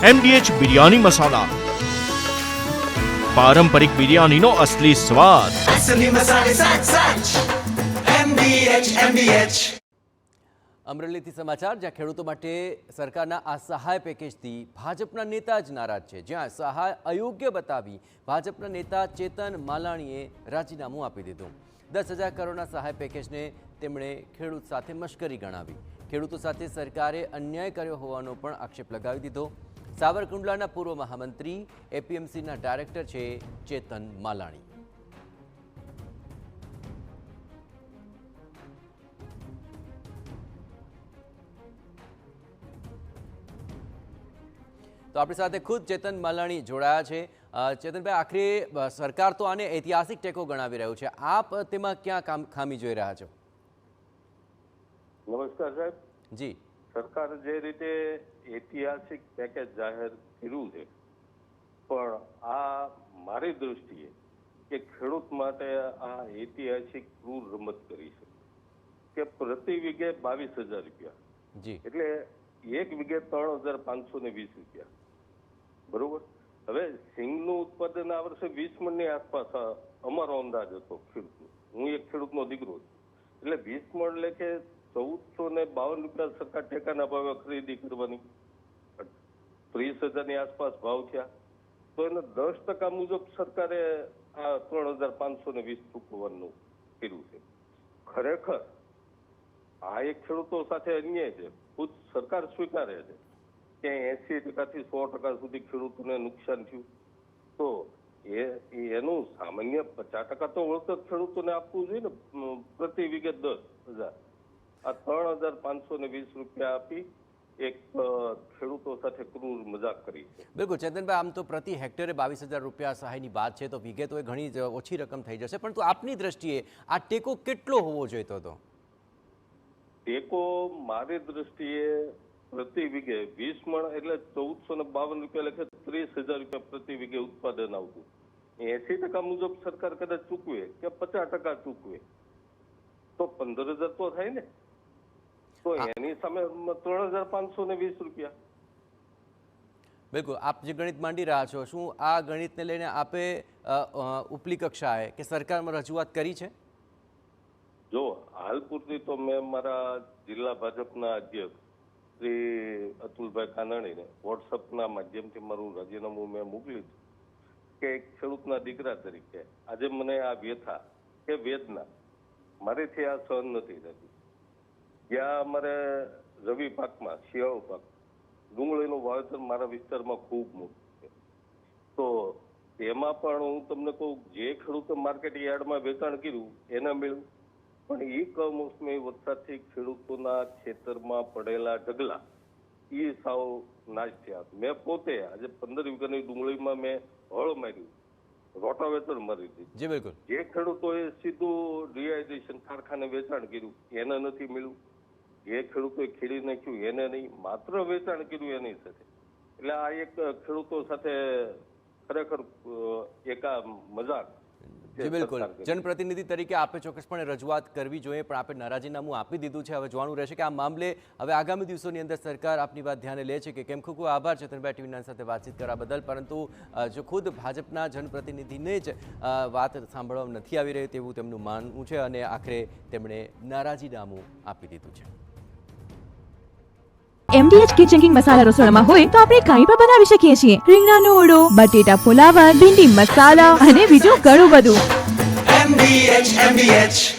MDH biryani મસાલા, પારંપરિક બિરયાનીનો અસલી સ્વાદ। અમરેલીથી સમાચાર, જ્યાં ખેડૂતો માટે સરકારના આ સહાય પેકેજથી ભાજપના નેતા જ નારાજ છે। જ્યાં સહાય અયોગ્ય બતાવી ભાજપના નેતા ચેતન માલાણીએ રાજીનામું આપી દીધું। 10,000 કરોડના સહાય પેકેજને તેમણે ખેડૂત સાથે મશ્કરી ગણાવી। ખેડૂતો સાથે સરકારે અન્યાય કર્યો હોવાનો પણ આક્ષેપ લગાવી દીધો। સાવરકુંડલાના પૂર્વ મહામંત્રી એપીએમસીના ડાયરેક્ટર છે ચેતન માલાણી। તો આપણી સાથે ખુદ ચેતન માલાણી જોડાયા છે। ચેતનભાઈ, આખરે સરકાર તો આને ઐતિહાસિક ટેકો ગણાવી રહ્યું છે, આપ તેમાં ક્યાં ખામી જોઈ રહ્યા છો? નમસ્કાર સાહેબ જી, સરકાર જે રીતે ઐતિહાસિક પેકેજ જાહેર કર્યું છે, પણ આ મારી દૃષ્ટિએ કે ખેડૂત માટે આ ઐતિહાસિક ક્રૂર રમત કરી છે કે પ્રતિ વીઘે 22,000 રૂપિયા, જી, એટલે એક વીઘે 3,520 રૂપિયા, બરોબર। હવે સિંગનું ઉત્પાદન આ વર્ષે 20 મણની આસપાસ અમારો અંદાજ હતો ખેડૂતનો। હું એક ખેડૂતનો દીકરો છું, એટલે 20 મણ લેખે 1,452 રૂપિયા સરકાર ટેકાના ભાવે ખરીદી કરવાની, 30,000ની આસપાસ ભાવ થયા, તો એને 10% મુજબ સરકારે આ 3,520 ચૂકવવાનું કર્યું છે। ખરેખર આ એક ખેડૂતો સાથે અન્યાય છે। ખુદ સરકાર સ્વીકારે છે કે 80%થી 100% સુધી ખેડૂતોને નુકસાન થયું, તો એનું સામાન્ય 50% તો વળતર ખેડૂતોને આપવું જોઈએ ને, પ્રતિ વીઘે 10,000। આ 3,520 રૂપિયા આપી એક ખેડૂતો સાથે ક્રૂર મજાક કરી છે। બિલકુલ ચેતનભાઈ, આમ તો પ્રતિ હેક્ટરે 22,000 રૂપિયા સહાયની વાત છે, તો વીઘે તો એ ઘણી જ ઓછી રકમ થઈ જશે, પરંતુ આપની દ્રષ્ટિએ આ ટેકો કેટલો હોવો જોઈતો હતો? ટેકો મારી દ્રષ્ટિએ પ્રતિ વીઘે 20 મણ એટલે 1,452 રૂપિયા લેખે 30,000 રૂપિયા પ્રતિ વીઘે ઉત્પાદન આવતું। 80% મુજબ સરકાર કદાચ ચૂકવે કે 50% ચૂકવે તો 15,000 તો થાય ને, તો એની સામે 3,520 રૂપિયા। બિલકુલ, આપ જે ગણિત માંડી રહ્યા છો, શું આ ગણિતને લઈને આપે ઉપલી કક્ષાએ કે સરકારમાં રજૂઆત કરી છે? જો હાલ પૂરતી તો મેં મારા જિલ્લા ભાજપના અધ્યક્ષ શ્રી અતુલભાઈ કાનાણીને વોટ્સઅપના માધ્યમથી મારું રાજીનામું મેં મોકલ્યું કે એક ખેડૂતના દીકરા તરીકે આજે મને આ વ્યથા કે વેદના મારીથી આ સહન નથી થતી। જ્યાં અમારે રવિ પાકમાં, શિયાળુ પાક, ડુંગળીનું વાવેતર મારા વિસ્તારમાં ખૂબ મોટું છે, તો એમાં પણ હું તમને કહું, જે ખેડૂતો માર્કેટ યાર્ડમાં વેચાણ કર્યું એને મળ્યું, પણ એ કમોસમી વરસાદથી ખેડૂતોના ખેતરમાં પડેલા ઢગલા એ સાવ નાશ થયા। મેં પોતે આજે 15 વીઘાની ડુંગળીમાં મેં હળ માર્યું, રોટાવેટર મારી દીધું। જી બિલકુલ, જે ખેડૂતોએ સીધું ડિહાઇડ્રેશન કારખાને વેચાણ કર્યું એને નથી મળ્યું, જે ખેડૂતોએ ખેડી નાખ્યું એને નહીં, માત્ર વેચાણ કર્યું એની સાથે। એટલે આ એક ખેડૂતો સાથે ખરેખર એક આ મજાક। જી બિલકુલ, જનપ્રતિનિધિ તરીકે આપે ચોક્કસપણે રજૂઆત કરવી જોઈએ, પણ આપે નારાજીનામું આપી દીધું છે। હવે જોવાનું રહેશે કે આ મામલે હવે આગામી દિવસોની અંદર સરકાર આપની વાત ધ્યાને લે છે કે કેમ। ખૂબ ખૂબ આભાર ચેતનભાઈ ટીવી9 સાથે વાતચીત કરવા બદલ, પરંતુ જો ખુદ ભાજપના જનપ્રતિનિધિને જ વાત સાંભળવા નથી આવી રહી તેવું તેમનું માનવું છે, અને આખરે તેમણે નારાજીનામું આપી દીધું છે। MDH કિચન કિંગ મસાલા રસોડામાં હોય તો આપણે કાંઈ પણ બનાવી શકીએ છીએ। રીંગણાનો ઓળો, બટેટા ફુલાવર, ભીંડી મસાલા અને બીજું ઘણું બધું। MDH